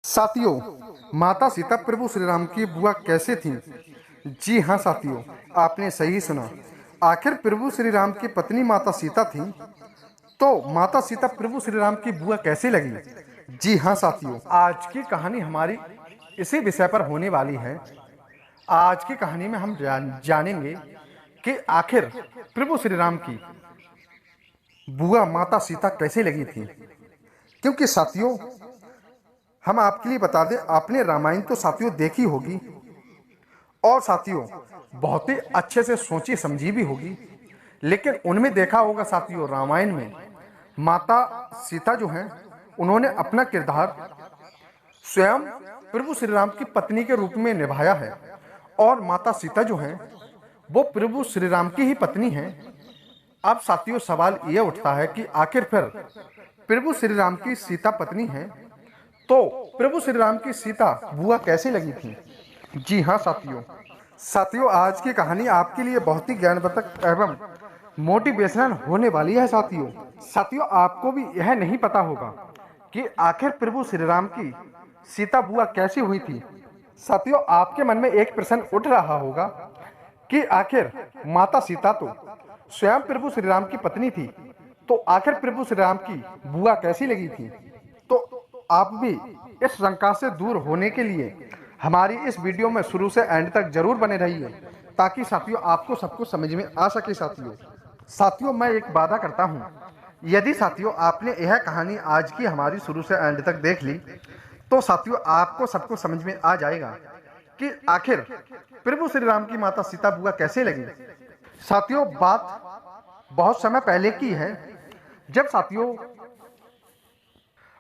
साथियों, माता सीता प्रभु श्री राम की बुआ कैसे थीं? जी हाँ साथियों, आपने सही सुना। आखिर प्रभु श्री राम की पत्नी माता सीता थीं, तो माता सीता प्रभु श्री राम की बुआ कैसे लगी? जी हाँ साथियों, आज की कहानी हमारी इसी विषय पर होने वाली है। आज की कहानी में हम जानेंगे कि आखिर प्रभु श्री राम की बुआ माता सीता कैसे लगी थी। क्योंकि साथियों, हम आपके लिए बता दें, आपने रामायण तो साथियों देखी होगी और साथियों बहुत ही अच्छे से सोची समझी भी होगी, लेकिन उनमें देखा होगा साथियों, रामायण में माता सीता जो हैं उन्होंने अपना किरदार स्वयं प्रभु श्री राम की पत्नी के रूप में निभाया है। और माता सीता जो हैं वो प्रभु श्री राम की ही पत्नी हैं। अब साथियों सवाल यह उठता है कि आखिर फिर प्रभु श्री राम की सीता पत्नी हैं, तो प्रभु श्री राम की सीता बुआ कैसे लगी थी? जी हाँ साथियों, आज की कहानी आपके लिए बहुत ही ज्ञानवर्धक एवं मोटिवेशनल होने वाली है। साथियों आपको भी यह नहीं पता होगा कि आखिर प्रभु श्री राम की सीता बुआ कैसी हुई थी। साथियों आपके मन में एक प्रश्न उठ रहा होगा कि आखिर माता सीता तो स्वयं प्रभु श्री राम की पत्नी थी, तो आखिर प्रभु श्री राम की बुआ कैसी लगी थी? तो आप भी इस शंका से दूर होने के लिए हमारी इस वीडियो में शुरू से एंड तक जरूर बने रहिए, ताकि साथियों आपको सब कुछ समझ में आ सके। साथियों मैं एक वादा करता हूं, यदि साथियों आपने यह कहानी आज की हमारी शुरू से एंड तक देख ली, तो साथियों आपको सब कुछ समझ में आ जाएगा कि आखिर प्रभु श्री राम की माता सीता बुआ कैसे लगी। साथियों बात बहुत समय पहले की है, जब साथियों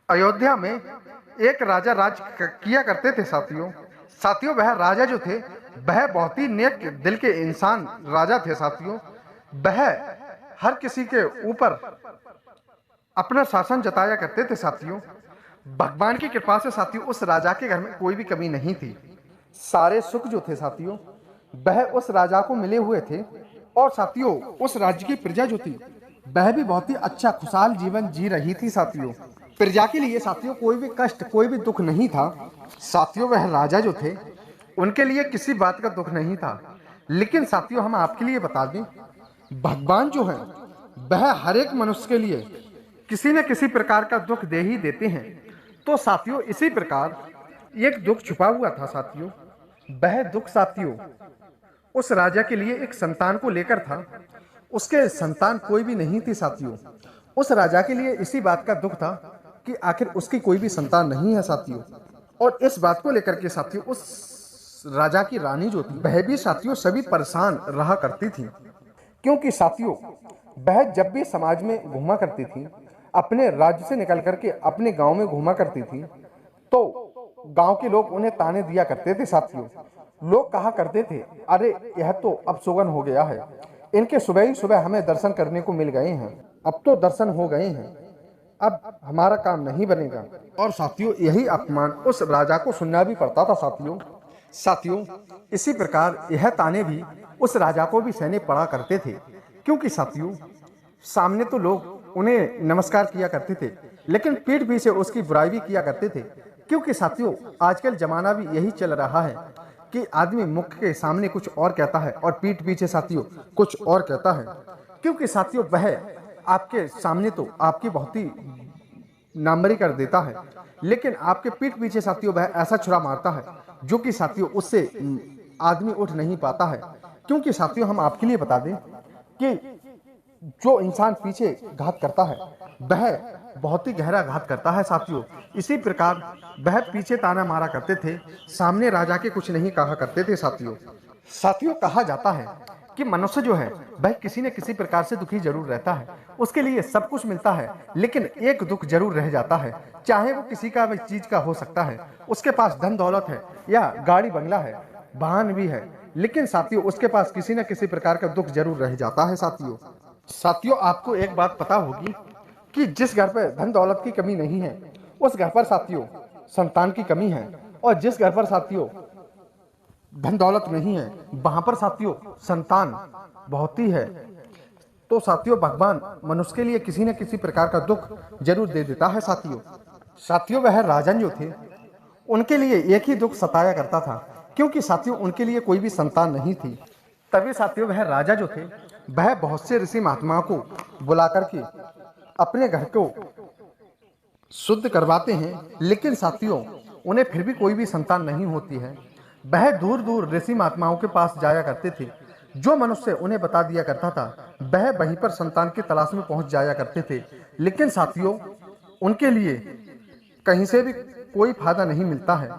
अयोध्या में एक राजा राज किया करते थे। साथियों वह राजा जो थे वह बहुत ही नेक दिल के इंसान राजा थे। वह हर किसी के ऊपर अपना शासन जताया करते थे। भगवान की कृपा से साथियों उस राजा के घर में कोई भी कमी नहीं थी। सारे सुख जो थे साथियों वह उस राजा को मिले हुए थे। और साथियों उस राज्य की प्रजा जो थी वह भी बहुत ही अच्छा खुशहाल जीवन जी रही थी। प्रजा के लिए साथियों कोई भी कष्ट कोई भी दुख नहीं था। साथियों वह राजा जो थे उनके लिए किसी बात का दुख नहीं था। लेकिन साथियों हम आपके लिए बता दें, भगवान जो है वह हर एक मनुष्य के लिए किसी न किसी प्रकार का दुख दे ही देते हैं। तो साथियों इसी प्रकार एक दुख छुपा हुआ था। वह दुख साथियों उस राजा के लिए एक संतान को लेकर था। उसके संतान कोई भी नहीं थी। उस राजा के लिए इसी बात का दुख था कि आखिर उसकी कोई भी संतान नहीं है। और इस बात को लेकर के साथियों उस राजा की रानी जो थी वह भी साथियों सभी परेशान रहा करती थी। क्योंकि साथियों वह जब भी समाज में घूमा करती थी, अपने राज्य से निकल करके अपने गांव में घूमा करती थी, तो गांव के लोग उन्हें ताने दिया करते थे। लोग कहा करते थे, अरे यह तो अब सुगन हो गया है, इनके सुबह ही सुबह हमें दर्शन करने को मिल गए हैं, अब तो दर्शन हो गए हैं, अब हमारा काम नहीं बनेगा। और साथियों यही अपमान उस राजा को सुनना भी पड़ता था। साथियों इसी प्रकार यह ताने भी उस राजा को भी सहने पड़ा करते थे। क्योंकि साथियों सामने तो लोग उन्हें नमस्कार किया करते थे, लेकिन पीठ पीछे उसकी बुराई भी किया करते थे। क्योंकि साथियों आजकल जमाना भी यही चल रहा है कि आदमी मुख के सामने कुछ और कहता है और पीठ पीछे साथियों कुछ और कहता है। क्योंकि साथियों वह आपके सामने तो आपकी बहुत ही नामबरी कर देता है, लेकिन आपके पीठ पीछे साथियों वह ऐसा छुरा मारता है जो कि साथियों उससे आदमी उठ नहीं पाता है। क्योंकि साथियों हम आपके लिए बता दें कि जो इंसान पीछे घात करता है वह बहुत ही गहरा घात करता है। इसी प्रकार वह पीछे ताना मारा करते थे, सामने राजा के कुछ नहीं कहा करते थे। साथियों कहा जाता है कि मनुष्य जो है वह किसी न किसी प्रकार से दुखी जरूर रहता है। उसके लिए सब कुछ मिलता है, लेकिन एक दुख जरूर रह जाता है, चाहे वो किसी का भी चीज का हो सकता है। उसके पास धन दौलत है या गाड़ी बंगला है, वाहन भी है, लेकिन साथियों उसके पास किसी न किसी प्रकार का दुख जरूर रह जाता है। साथियों आपको एक बात पता होगी कि जिस घर पर धन दौलत की कमी नहीं है उस घर पर साथियों संतान की कमी है, और जिस घर पर साथियों धन दौलत नहीं है वहां पर साथियों संतान बहुत ही है। तो साथियों भगवान मनुष्य के लिए किसी न किसी प्रकार का दुख जरूर दे देता है। साथियों वह राजन जो थे उनके लिए एक ही दुख सताया करता था, क्योंकि साथियों उनके लिए कोई भी संतान नहीं थी। तभी साथियों वह राजा जो थे वह बहुत से ऋषि महात्माओं को बुला करके अपने घर को शुद्ध करवाते हैं, लेकिन साथियों उन्हें फिर भी कोई भी संतान नहीं होती है। वह दूर दूर ऋषि महात्माओं के पास जाया करते थे। जो मनुष्य उन्हें बता दिया करता था वह वहीं पर संतान की तलाश में पहुंच जाया करते थे, लेकिन साथियों उनके लिए कहीं से भी कोई फायदा नहीं मिलता है।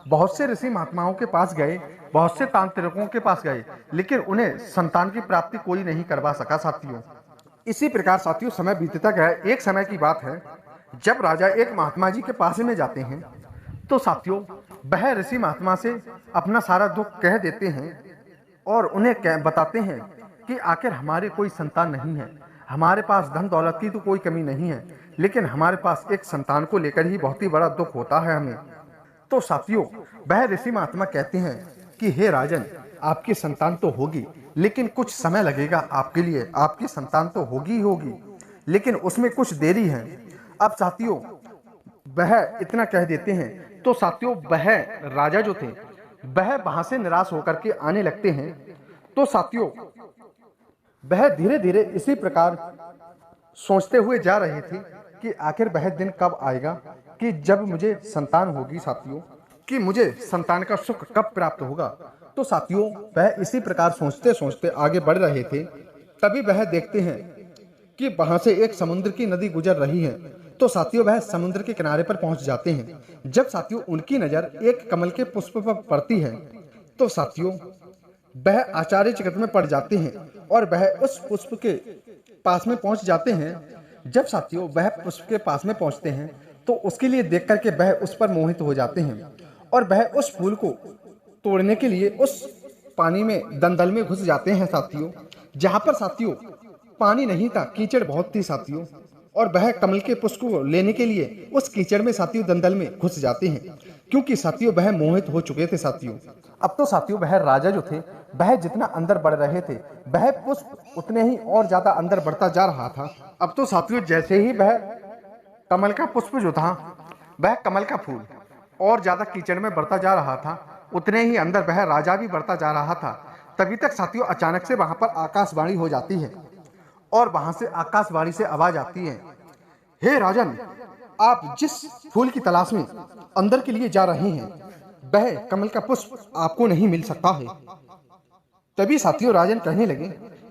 बहुत से ऋषि महात्माओं के पास गए, बहुत से तांत्रिकों के पास गए, लेकिन उन्हें संतान की प्राप्ति कोई नहीं करवा सका साथियों। इसी प्रकार साथियों समय बीतता गया। एक समय की बात है जब राजा एक महात्मा जी के पास में जाते हैं, तो साथियों वह ऋषि महात्मा से अपना सारा दुख कह देते हैं और उन्हें बताते हैं कि आखिर हमारे कोई संतान नहीं है, हमारे पास धन दौलत की तो कोई कमी नहीं है, लेकिन हमारे पास एक संतान को लेकर ही बहुत ही बड़ा दुख होता है हमें। तो साथियों वह ऋषि महात्मा कहते हैं कि हे राजन, आपकी संतान तो होगी, लेकिन कुछ समय लगेगा आपके लिए। आपकी संतान तो होगी ही होगी, लेकिन उसमें कुछ देरी है। अब साथियों वह इतना कह देते हैं तो साथियों वह राजा जो थे वह वहां से निराश होकर के आने लगते हैं। तो साथियों वह धीरे धीरे इसी प्रकार सोचते हुए जा रहे थे कि आखिर वह दिन कब आएगा कि जब मुझे संतान होगी साथियों, कि मुझे संतान का सुख कब प्राप्त होगा। तो साथियों वह इसी प्रकार सोचते सोचते आगे बढ़ रहे थे। तभी वह देखते हैं कि वहां से एक समुद्र की नदी गुजर रही है। तो साथियों वह समुद्र के किनारे पर पहुंच जाते हैं। जब साथियों उनकी नजर एक कमल के पुष्प पर पड़ती है, तो साथियों वह आश्चर्यचकित में पड़ जाते हैं और वह उस पुष्प के पास में पहुंच जाते हैं। जब साथियों वह पुष्प के पास में पहुंचते हैं तो उसके लिए देख करके वह उस पर मोहित हो जाते हैं और वह उस फूल को तोड़ने के लिए उस पानी में दलदल में घुस जाते हैं साथियों, जहां पर साथियों पानी नहीं था, कीचड़ बहुत थी साथियों। और वह कमल के पुष्प को लेने के लिए उस कीचड़ में साथियों दलदल में घुस जाते हैं, क्योंकि साथियों वह मोहित हो चुके थे साथियों। अब तो साथियों वह राजा जो थे वह जितना अंदर बढ़ रहे थे वह पुष्प उतने ही और ज्यादा अंदर बढ़ता जा रहा था। अब तो साथियों जैसे ही वह कमल का पुष्प जो था, वह कमल का फूल और ज्यादा कीचड़ में बढ़ता जा रहा था, उतने ही अंदर वह राजा भी बढ़ता जा रहा था। तभी तक साथियों अचानक से वहां पर आकाशवाणी हो जाती है और वहां से आकाशवाणी से आवाज आती है, हे राजन, आप जिस फूल की तलाश में अंदर के लिए जा रहे हैं वह कमल का पुष्प आपको नहीं मिल सकता है। तभी साथियों राजन कहने लगे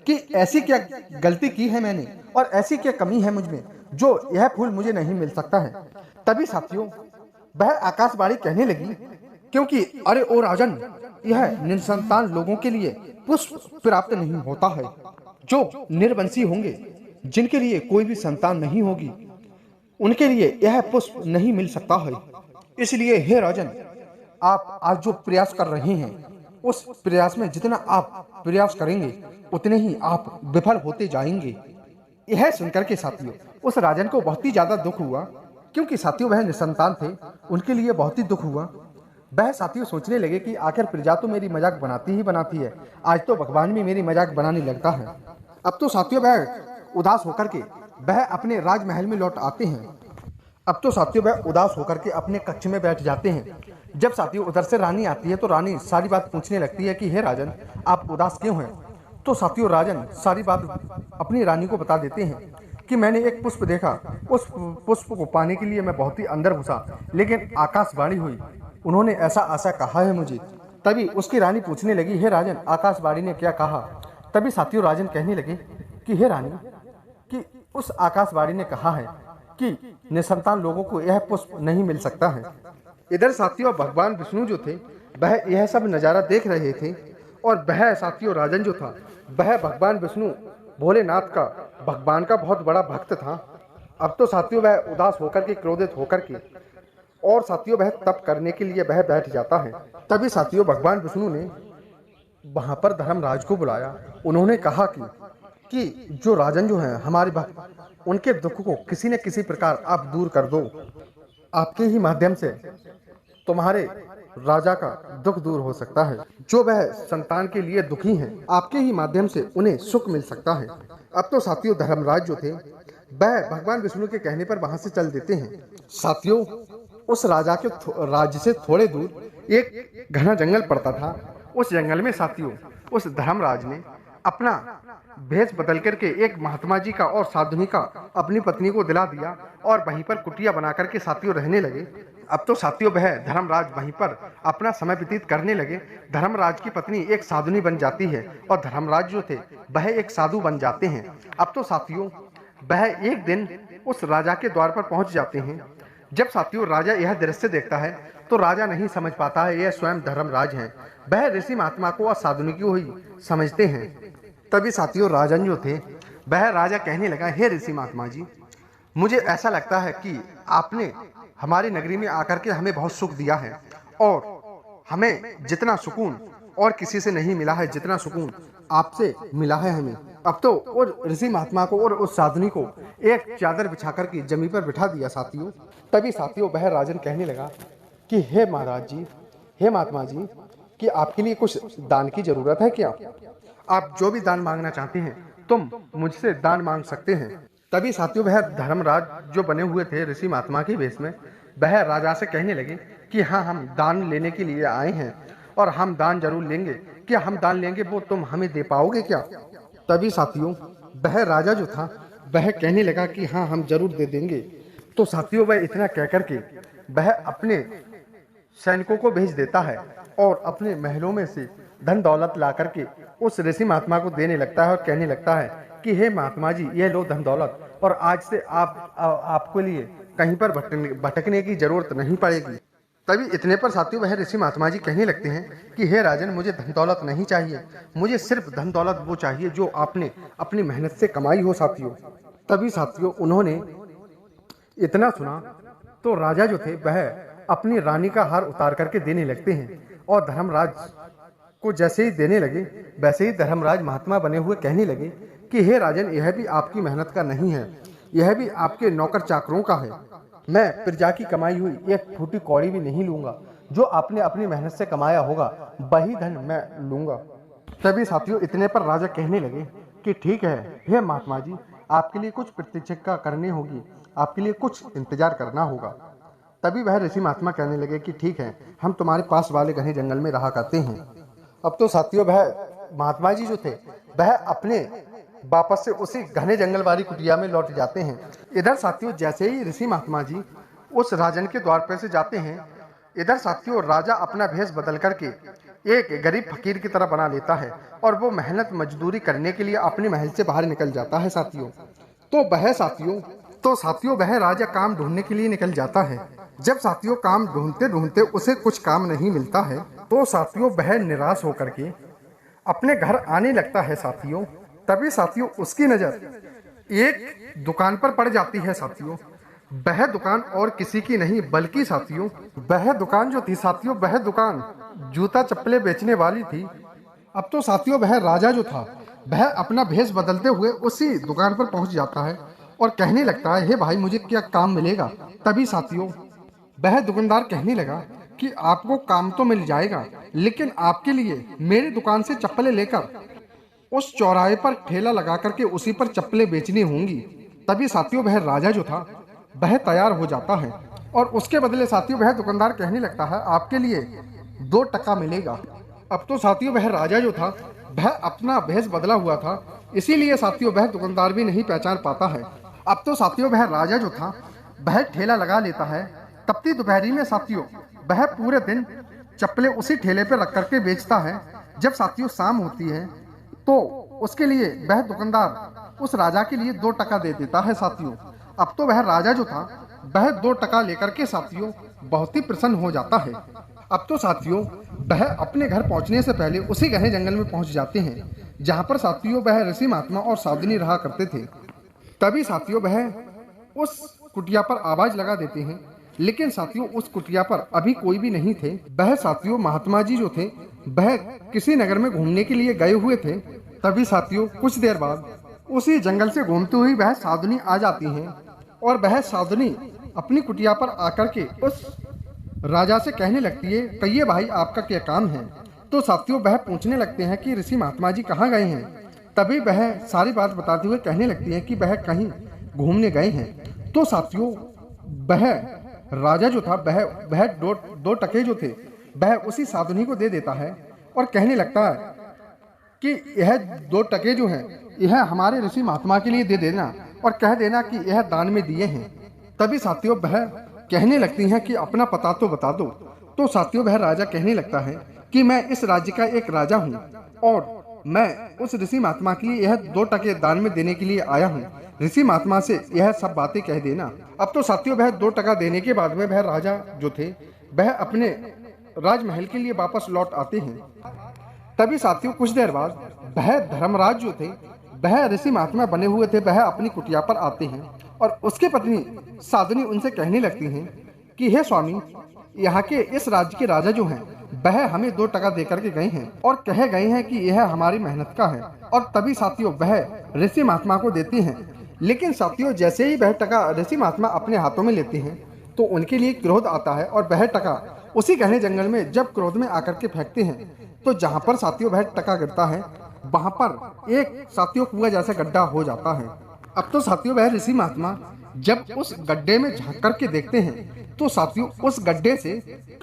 कि ऐसी क्या गलती की है मैंने और ऐसी क्या कमी है मुझ में जो यह फूल मुझे नहीं मिल सकता है। तभी साथियों वह आकाशवाणी कहने लगी, क्योंकि अरे ओ राजन, यह निसंतान लोगों के लिए पुष्प प्राप्त नहीं होता है। जो निर्वंशी होंगे, जिनके लिए कोई भी संतान नहीं होगी, उनके लिए यह पुष्प नहीं मिल सकता है। इसलिए हे राजन, आप आज जो प्रयास कर रहे हैं उस प्रयास में जितना आप प्रयास करेंगे उतने ही आप विफल होते जाएंगे। यह सुनकर के साथियों उस राजन को बहुत ही ज्यादा दुख हुआ, क्योंकि साथियों वह निसंतान थे, उनके लिए बहुत ही दुख हुआ। वह साथियों सोचने लगे कि आखिर प्रजा तो मेरी मजाक बनाती ही बनाती है, आज तो भगवान भी मेरी मजाक बनाने लगता है। अब तो साथियों वह उदास होकर के वह अपने राजमहल में लौट आते हैं। अब तो साथियों वह उदास होकर के अपने कक्ष में बैठ जाते हैं। जब साथियों उधर से रानी आती है तो रानी सारी बात पूछने लगती है कि हे राजन, आप उदास क्यों हैं। तो साथियों राजन सारी बात अपनी रानी को बता देते हैं कि मैंने एक पुष्प देखा, उस पुष्प को पाने के लिए मैं बहुत ही अंदर घुसा, लेकिन आकाशवाणी हुई, उन्होंने ऐसा आशा कहा है मुझे। तभी उसकी रानी पूछने लगी, हे राजन, आकाशवाणी ने क्या कहा। तभी साथियों राजन कहने लगे कि हे रानी, कि उस आकाशवाणी ने कहा है कि निसंतान लोगों को यह पुष्प नहीं मिल सकता है। इधर साथियों भगवान विष्णु जो थे वह यह सब नज़ारा देख रहे थे और वह साथियों राजन जो था वह भगवान विष्णु भोलेनाथ का, भगवान का बहुत बड़ा भक्त था। अब तो साथियों वह उदास होकर के, क्रोधित होकर के और साथियों वह तप करने के लिए वह बैठ जाता है। तभी साथियों भगवान विष्णु ने वहां पर धर्मराज को बुलाया। उन्होंने कहा कि जो राजन जो हैं हमारे भक्त, उनके दुख को किसी न किसी प्रकार आप दूर कर दो। आपके ही माध्यम से तुम्हारे राजा का दुख दूर हो सकता है। जो वह संतान के लिए दुखी हैं, आपके ही माध्यम से उन्हें सुख मिल सकता है। अब तो साथियों धर्मराज जो थे वह भगवान विष्णु के कहने पर वहां से चल देते हैं। साथियों उस राजा के राज्य से थोड़े दूर एक घना जंगल पड़ता था। उस जंगल में साथियों उस धर्मराज ने अपना भेष बदल करके एक महात्मा जी का और साधुनी का अपनी पत्नी को दिला दिया और वहीं पर कुटिया बना करके साथियों रहने लगे। अब तो साथियों वह धर्मराज वहीं पर अपना समय व्यतीत करने लगे। धर्मराज की पत्नी एक साधुनी बन जाती है और धर्मराज जो थे वह एक साधु बन जाते हैं। अब तो साथियों वह एक दिन उस राजा के द्वार पर पहुंच जाते हैं। जब साथियों राजा यह दृश्य देखता है तो राजा नहीं समझ पाता है यह स्वयं धर्मराज हैं। वह ऋषि महात्मा को और साधुनी को ही समझते हैं। तभी साथियों राजन जो थे वह राजा कहने लगा, हे ऋषि महात्मा जी, मुझे ऐसा लगता है कि आपने हमारी नगरी में आकर के हमें बहुत सुख दिया है और हमें जितना सुकून और किसी से नहीं मिला है जितना सुकून आपसे मिला है हमें। अब तो और ऋषि महात्मा को और उस साधुनी को एक चादर बिछा कर के जमीन पर बिठा दिया साथियों। तभी साथियों वह राजन कहने लगा कि हे महाराज जी, हे महात्मा जी, कि आपके लिए कुछ दान की जरूरत है क्या? आप जो भी दान मांगना चाहते हैं तुम मुझसे दान मांग सकते हैं। तभी साथियों वह धर्मराज जो बने हुए थे ऋषि महात्मा के वेश में वह राजा से कहने लगे कि हाँ, हम दान लेने के लिए आए हैं और हम दान जरूर लेंगे। क्या हम दान लेंगे वो तुम हमें दे पाओगे क्या? तभी साथियों वह राजा जो था वह कहने लगा कि हाँ, हम जरूर दे देंगे। तो साथियों वह इतना कह करके वह अपने सैनिकों को भेज देता है और अपने महलों में से धन दौलत ला करके उस ऋषि महात्मा को देने लगता है और कहने लगता है कि हे महात्मा जी, ये लो धन दौलत और आज से आपको लिए कहीं पर भटकने की जरूरत नहीं पड़ेगी। तभी इतने पर साथियों वह ऋषि महात्मा जी कहने लगते हैं कि हे राजन, मुझे धन दौलत नहीं चाहिए, मुझे सिर्फ धन दौलत वो चाहिए जो आपने अपनी मेहनत से कमाई हो साथियों। तभी साथियों उन्होंने इतना सुना तो राजा जो थे वह अपनी रानी का हार उतार करके देने लगते हैं और धर्मराज को जैसे ही देने लगे वैसे ही धर्मराज महात्मा बने हुए कहने लगे कि हे राजन, यह भी आपकी मेहनत का नहीं है, यह भी आपके नौकर चाकरों का है। मैं प्रजा की कमाई हुई एक फूटी कौड़ी भी नहीं लूंगा, जो आपने अपनी मेहनत से कमाया होगा वही धन मैं लूंगा। तभी साथियों इतने पर राजा कहने लगे कि ठीक है हे महात्मा जी, आपके लिए कुछ प्रतीक्षा करनी होगी, आपके लिए कुछ इंतजार करना होगा। तभी वह ऋषि महात्मा कहने लगे कि ठीक है, हम तुम्हारे पास वाले घने जंगल में रहा करते हैं। अब तो साथियों वह महात्मा जी जो थे वह अपने वापस से उसी घने जंगल वाली कुटिया में लौट जाते हैं। इधर साथियों जैसे ही ऋषि महात्मा जी उस राजन के द्वार पर से जाते हैं, इधर साथियों राजा अपना भेष बदल करके एक गरीब फकीर की तरह बना लेता है और वो मेहनत मजदूरी करने के लिए अपने महल से बाहर निकल जाता है साथियों। तो साथियों वह राजा काम ढूंढने के लिए निकल जाता है। जब साथियों काम ढूंढते ढूंढते उसे कुछ काम नहीं मिलता है तो साथियों वह निराश होकर के अपने घर आने लगता है साथियों। तभी साथियों उसकी नजर एक दुकान पर पड़ जाती है साथियों। वह दुकान और किसी की नहीं बल्कि साथियों वह दुकान जो थी साथियों वह दुकान जूता चप्पलें बेचने वाली थी। अब तो साथियों वह राजा जो था वह अपना भेष बदलते हुए उसी दुकान पर पहुंच जाता है और कहने लगता है, हे भाई, मुझे क्या काम मिलेगा? तभी साथियों वह दुकानदार कहने लगा कि आपको काम तो मिल जाएगा, लेकिन आपके लिए मेरी दुकान से चप्पलें लेकर उस चौराहे पर ठेला लगा करके उसी पर चप्पलें बेचनी होंगी। तभी साथियों वह राजा जो था वह तैयार हो जाता है और उसके बदले साथियों वह दुकानदार कहने लगता है, आपके लिए 2 टका मिलेगा। अब तो साथियों वह राजा जो था वह अपना भेष बदला हुआ था, इसीलिए साथियों वह दुकानदार भी नहीं पहचान पाता है। अब तो साथियों वह राजा जो था वह ठेला लगा लेता है। तपती दोपहरी में साथियों वह पूरे दिन चप्पलें उसी ठेले पर रख करके बेचता है। जब साथियों शाम होती है तो उसके लिए वह दुकानदार उस राजा के लिए 2 टका दे देता है साथियों। अब तो वह राजा जो था वह 2 टका लेकर के साथियों बहुत ही प्रसन्न हो जाता है। अब तो साथियों वह अपने घर पहुंचने से पहले उसी घने जंगल में पहुंच जाते हैं जहां पर साथियों वह ऋषि महात्मा और साधुनी रहा करते थे। तभी साथियों वह उस कुटिया पर आवाज लगा देते हैं, लेकिन साथियों उस कुटिया पर अभी कोई भी नहीं थे। वह साथियों महात्मा जी जो थे वह किसी नगर में घूमने के लिए गए हुए थे। तभी साथियों कुछ देर बाद उसी जंगल से घूमती हुई वह साधुनी आ जाती हैं और वह साधुनी अपनी कुटिया पर आकर के उस राजा से कहने लगती है, कहिए भाई, आपका क्या काम है? तो साथियों वह पूछने लगते हैं कि ऋषि महात्मा जी कहाँ गए हैं। तभी वह सारी बात बताते हुए कहने लगती है कि वह कहीं घूमने गए हैं। तो साथियों वह राजा जो था वह दो टके जो थे वह उसी साधुनी को दे देता है और कहने लगता है कि यह 2 टके जो हैं यह हमारे ऋषि महात्मा के लिए दे देना और कह देना कि यह दान में दिए हैं। तभी साथियों वह कहने लगती हैं कि अपना पता तो बता दो। तो साथियों वह राजा कहने लगता है कि मैं इस राज्य का एक राजा हूँ और मैं उस ऋषि महात्मा के लिए यह 2 टके दान में देने के लिए आया हूँ। ऋषि महात्मा से यह सब बातें कह देना। अब तो साथियों वह 2 टका देने के बाद में वह राजा जो थे वह अपने राजमहल के लिए वापस लौट आते हैं। तभी साथियों कुछ देर बाद वह धर्मराज जो थे वह ऋषि महात्मा बने हुए थे वह अपनी कुटिया पर आते हैं और उसके पत्नी साधुनी उनसे कहने लगती हैं कि हे स्वामी, यहाँ के इस राज्य के राजा जो हैं वह हमें 2 टका देकर के गए हैं और कहे गए हैं कि यह हमारी मेहनत का है। और तभी साथियों वह ऋषि महात्मा को देते हैं। लेकिन साथियों जैसे ही वह टका ऋषि महात्मा अपने हाथों में लेते हैं तो उनके लिए क्रोध आता है और वह टका उसी घने जंगल में जब क्रोध में आकर के फेंकते हैं तो जहाँ पर साथियों वह टका गिरता है वहाँ पर एक साथियों कुआं जैसा गड्ढा हो जाता है। अब तो साथियों वह ऋषि महात्मा जब उस गड्ढे में झांक करके देखते हैं तो साथियों उस गड्ढे से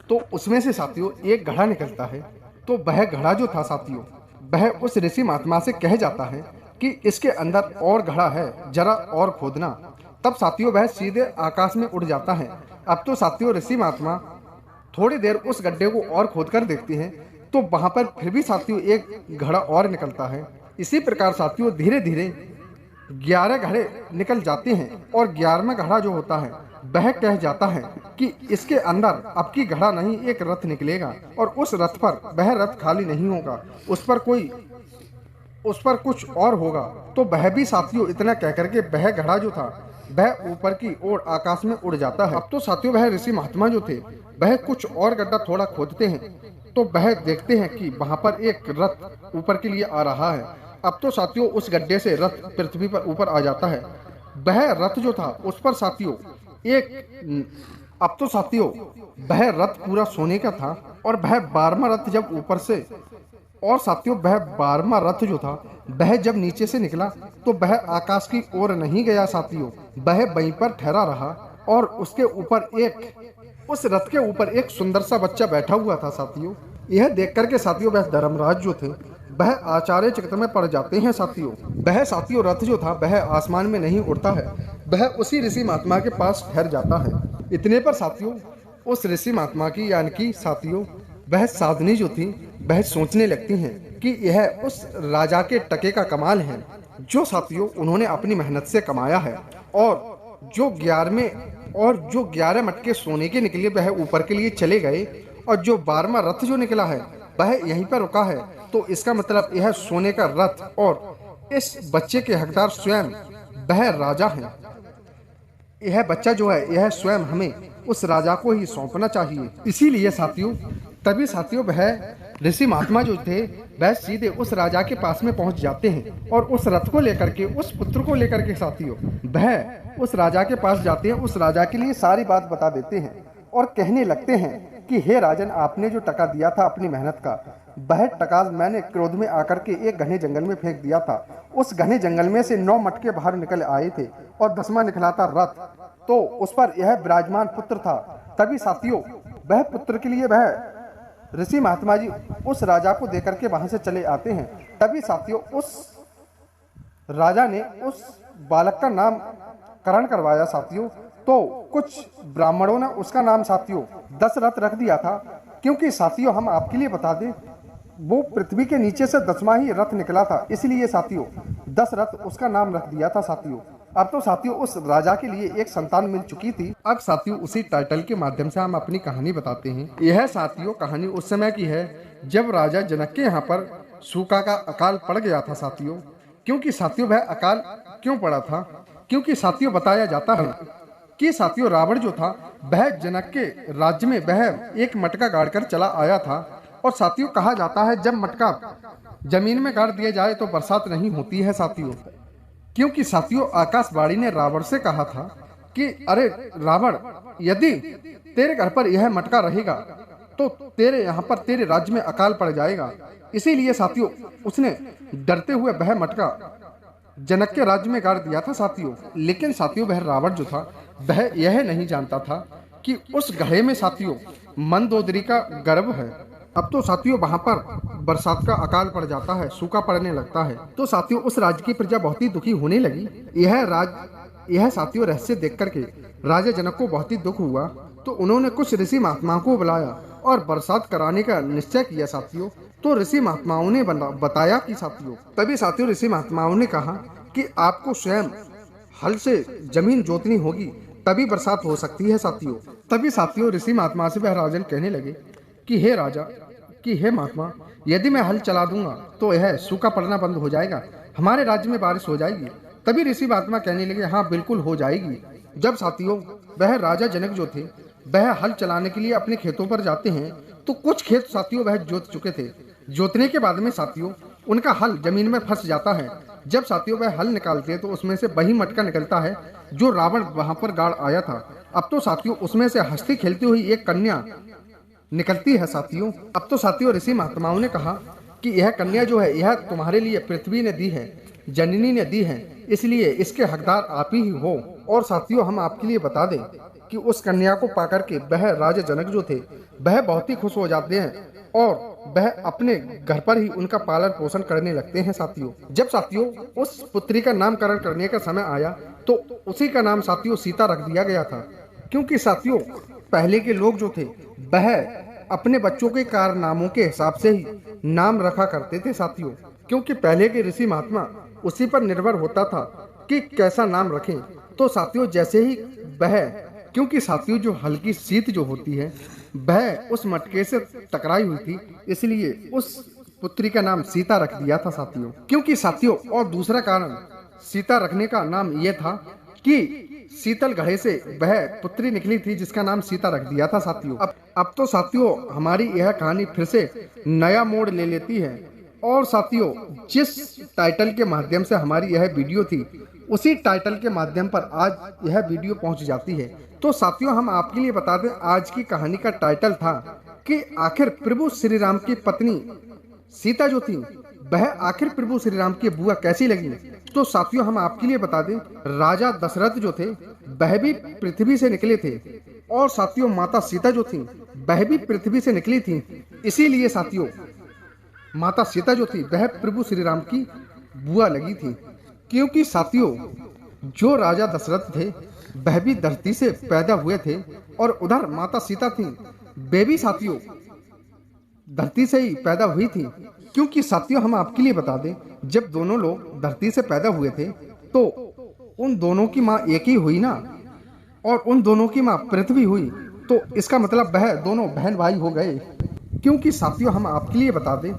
तो उसमें से साथियों एक घड़ा निकलता है। तो वह घड़ा जो था साथियों वह उस ऋषि महात्मा से कह जाता है कि इसके अंदर और घड़ा है, जरा और खोदना। तब साथियों वह सीधे आकाश में उड़ जाता है। अब तो साथियों ऋषि महात्मा थोड़ी देर उस गड्ढे को और खोद कर देखते हैं तो वहां पर फिर भी साथियों एक घड़ा और निकलता है। इसी प्रकार साथियों धीरे धीरे 11 घड़े निकल जाते हैं और 11वां घड़ा जो होता है वह कह जाता है कि इसके अंदर अब की घड़ा नहीं एक रथ निकलेगा और उस रथ पर वह रथ खाली नहीं होगा, उस पर कुछ और होगा। तो वह भी साथियों इतना कह करके वह घड़ा जो था वह ऊपर की ओर आकाश में उड़ जाता है। अब तो साथियों वह ऋषि महात्मा जो थे वह कुछ और गड्ढा थोड़ा खोदते हैं तो वह देखते हैं कि वहां पर एक रथ ऊपर के लिए आ रहा है। अब तो साथियों उस गड्ढे से रथ पृथ्वी पर ऊपर आ जाता है। वह रथ जो था उस पर साथियों अब तो साथियों वह रथ पूरा सोने का था और वह 12वां रथ जब ऊपर से और साथियों वह 12वां रथ जो था वह जब नीचे से निकला तो वह आकाश की ओर नहीं गया साथियों, वह वहीं पर ठहरा रहा और उसके ऊपर उस रथ के ऊपर एक सुंदर सा बच्चा बैठा हुआ था साथियों। यह देख करके साथियों वह धर्मराज जो थे वह आश्चर्यचकित में पड़ जाते हैं साथियों। वह साथियों रथ जो था वह आसमान में नहीं उड़ता है, वह उसी ऋषि महात्मा के पास ठहर जाता है। इतने पर साथियों उस ऋषि महात्मा की यानी कि साथियों वह साधनी जो थी वह सोचने लगती हैं कि यह उस राजा के टके का कमाल है जो साथियों उन्होंने अपनी मेहनत से कमाया है और जो 11 मटके सोने के निकले वह ऊपर के लिए चले गए और जो 12वां रथ जो निकला है वह यहीं पर रुका है। तो इसका मतलब यह सोने का रथ और इस बच्चे के हकदार स्वयं वह राजा हैं। यह बच्चा जो है यह स्वयं हमें उस राजा को ही सौंपना चाहिए। इसीलिए साथियों तभी साथियों वह ऋषि महात्मा जो थे वह सीधे उस राजा के पास में पहुंच जाते हैं और उस रथ को लेकर के उस पुत्र को लेकर के साथियों वह उस राजा के पास जाते हैं, उस राजा के लिए सारी बात बता देते हैं और कहने लगते हैं कि हे राजन, आपने जो टका दिया था अपनी मेहनत का वह टका मैंने क्रोध में आकर के एक घने जंगल में फेंक दिया था। उस घने जंगल में से 9 मटके बाहर निकल आए थे और 10वां निकला था रथ, तो उस पर यह विराजमान पुत्र था। तभी साथियों वह पुत्र के लिए वह ऋषि महात्मा जी उस राजा को देकर के वहां से चले आते हैं। तभी साथियों उस राजा ने उस बालक का नाम करण करवाया साथियों। तो कुछ ब्राह्मणों ने उसका नाम साथियों दशरथ रख दिया था, क्योंकि साथियों हम आपके लिए बता दें वो पृथ्वी के नीचे से 10वां ही रथ निकला था, इसलिए साथियों दशरथ उसका नाम रख दिया था साथियों। अब तो साथियों उस राजा के लिए एक संतान मिल चुकी थी। अब साथियों उसी टाइटल के माध्यम से हम अपनी कहानी बताते हैं। यह साथियों कहानी उस समय की है जब राजा जनक के यहाँ पर सूखा का अकाल पड़ गया था साथियों। क्योंकि साथियों वह अकाल क्यों पड़ा था, क्योंकि साथियों बताया जाता है कि साथियों रावण जो था वह जनक के राज्य में वह एक मटका गाड़कर चला आया था और साथियों कहा जाता है जब मटका जमीन में गाड़ दिया जाए तो बरसात नहीं होती है साथियों। क्योंकि साथियों आकाशवाणी ने रावण से कहा था कि अरे रावण, यदि तेरे घर पर यह मटका रहेगा तो तेरे यहाँ पर तेरे राज्य में अकाल पड़ जाएगा। इसीलिए साथियों उसने डरते हुए वह मटका जनक के राज्य में गाड़ दिया था साथियों। लेकिन साथियों वह रावण जो था वह यह नहीं जानता था कि उस घड़े में साथियों मंदोदरी का गर्भ है। अब तो साथियों वहां पर बरसात का अकाल पड़ जाता है, सूखा पड़ने लगता है। तो साथियों उस राज्य की प्रजा बहुत ही दुखी होने लगी। यह साथियों रहस्य देख करके राजा जनक को बहुत ही दुख हुआ। तो उन्होंने कुछ ऋषि महात्माओं को बुलाया और बरसात कराने का निश्चय किया साथियों। तो ऋषि महात्माओं ने बताया कि साथियों, तभी साथियों ऋषि महात्माओं ने कहा कि आपको स्वयं हल से जमीन जोतनी होगी, तभी बरसात हो सकती है साथियों। तभी साथियों ऋषि महात्मा से वह राजन कहने लगे कि हे राजा, कि हे महात्मा, यदि मैं हल चला दूंगा तो यह सूखा पड़ना बंद हो जाएगा, हमारे राज्य में बारिश हो जाएगी। तभी ऋषि महात्मा कहने लगे हाँ बिल्कुल हो जाएगी। जब साथियों वह राजा जनक जो थे वह हल चलाने के लिए अपने खेतों पर जाते हैं, तो कुछ खेत साथियों वह जोत चुके थे। जोतने के बाद में साथियों उनका हल जमीन में फंस जाता है। जब साथियों वह हल निकालते हैं तो उसमें से वही मटका निकलता है जो रावण वहां पर गाड़ आया था। अब तो साथियों उसमें से हंसती खेलती हुई एक कन्या निकलती है साथियों। अब तो साथियों ऋषि महात्माओं ने कहा कि यह कन्या जो है यह तुम्हारे लिए पृथ्वी ने दी है, जननी ने दी है, इसलिए इसके हकदार आप ही हो। और साथियों हम आपके लिए बता दें कि उस कन्या को पाकर के वह राजा जनक जो थे वह बहुत ही खुश हो जाते हैं और वह अपने घर पर ही उनका पालन पोषण करने लगते हैं साथियों। जब साथियों उस पुत्री का नामकरण करने का समय आया तो उसी का नाम साथियों सीता रख दिया गया था, क्योंकि साथियों पहले के लोग जो थे वह अपने बच्चों के कारनामों के हिसाब से ही नाम रखा करते थे साथियों, क्योंकि पहले के ऋषि महात्मा उसी पर निर्भर होता था कि कैसा नाम रखें। तो साथियों जैसे ही वह, क्योंकि साथियों जो हल्की शीत जो होती है वह उस मटके से टकराई हुई थी, इसलिए उस पुत्री का नाम सीता रख दिया था साथियों। क्योंकि साथियों और दूसरा कारण सीता रखने का नाम यह था कि शीतल घड़े से वह पुत्री निकली थी जिसका नाम सीता रख दिया था साथियों। अब तो साथियों हमारी यह कहानी फिर से नया मोड़ ले लेती है और साथियों जिस टाइटल के माध्यम से हमारी यह वीडियो थी उसी टाइटल के माध्यम पर आज यह वीडियो पहुंच जाती है। तो साथियों हम आपके लिए बता दें आज की कहानी का टाइटल था कि आखिर प्रभु श्री राम की पत्नी सीता जो थी वह आखिर प्रभु श्री राम की बुआ कैसी लगी। तो साथियों हम आपके लिए बता दें राजा दशरथ जो थे वह भी पृथ्वी से निकले थे और साथियों माता सीता जो थी वह भी पृथ्वी से निकली थी। इसीलिए साथियों माता सीता जो थी वह प्रभु श्री राम की बुआ लगी थी, क्योंकि साथियों जो राजा दशरथ थे वह भी धरती से पैदा हुए थे और उधर माता सीता थी वे भी साथियों धरती से ही पैदा हुई थी। क्योंकि साथियों हम आपके लिए बता दें जब दोनों लोग धरती से पैदा हुए थे तो उन दोनों की माँ एक ही हुई ना, और उन दोनों की माँ पृथ्वी हुई, तो इसका मतलब वह दोनों बहन भाई हो गए। क्योंकि साथियों हम आपके लिए बता दें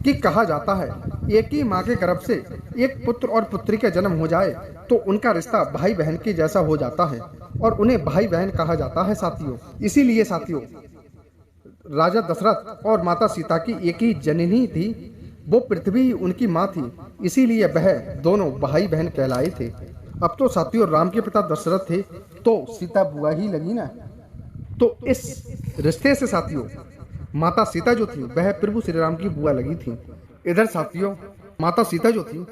कि कहा जाता है एक ही माँ के गर्भ से एक पुत्र और पुत्री का जन्म हो जाए तो उनका रिश्ता भाई बहन के जैसा हो जाता है और उन्हें भाई बहन कहा जाता है साथियों। इसीलिए साथियों राजा दशरथ और माता सीता की एक ही जननी थी, वो पृथ्वी उनकी माँ थी, इसीलिए वह दोनों भाई बहन कहलाए थे। अब तो साथियों राम के पिता दशरथ थे तो सीता बुआ ही लगी ना। तो इस रिश्ते से साथियों माता सीता जो थी वह प्रभु श्री राम की बुआ लगी थी। इधर साथियों माता सीता जो थी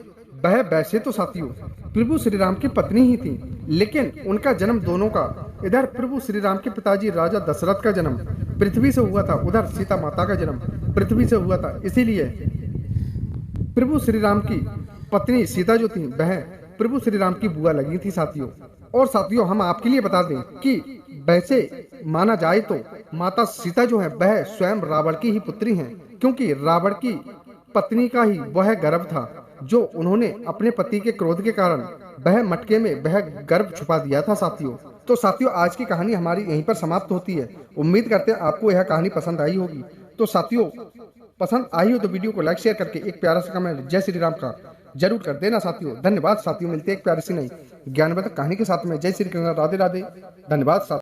वह वैसे तो साथियों प्रभु श्री राम की पत्नी ही थी, लेकिन उनका जन्म दोनों का, इधर प्रभु श्री राम के पिताजी राजा दशरथ का जन्म पृथ्वी से हुआ था, उधर सीता माता का जन्म पृथ्वी से हुआ था। इसीलिए प्रभु श्री राम की पत्नी सीता जो थी वह प्रभु श्री राम की बुआ लगी थी साथियों। और साथियों हम आपके लिए बता दें कि वैसे माना जाए तो माता सीता जो है वह स्वयं रावण की ही पुत्री हैं, क्योंकि रावण की पत्नी का ही वह गर्भ था जो उन्होंने अपने पति के क्रोध के कारण वह मटके में वह गर्भ छुपा दिया था साथियों। तो साथियों आज की कहानी हमारी यहीं पर समाप्त होती है। उम्मीद करते हैं आपको यह कहानी पसंद आई होगी। तो साथियों पसंद आई हो तो वीडियो को लाइक शेयर करके एक प्यारा सा कमेंट जय श्री राम का जरूर कर देना साथियों। धन्यवाद साथियों, मिलते हैं एक प्यारी सी नई ज्ञानवर्धक कहानी के साथ में। जय श्री कृष्ण, राधे राधे, धन्यवाद साथियों।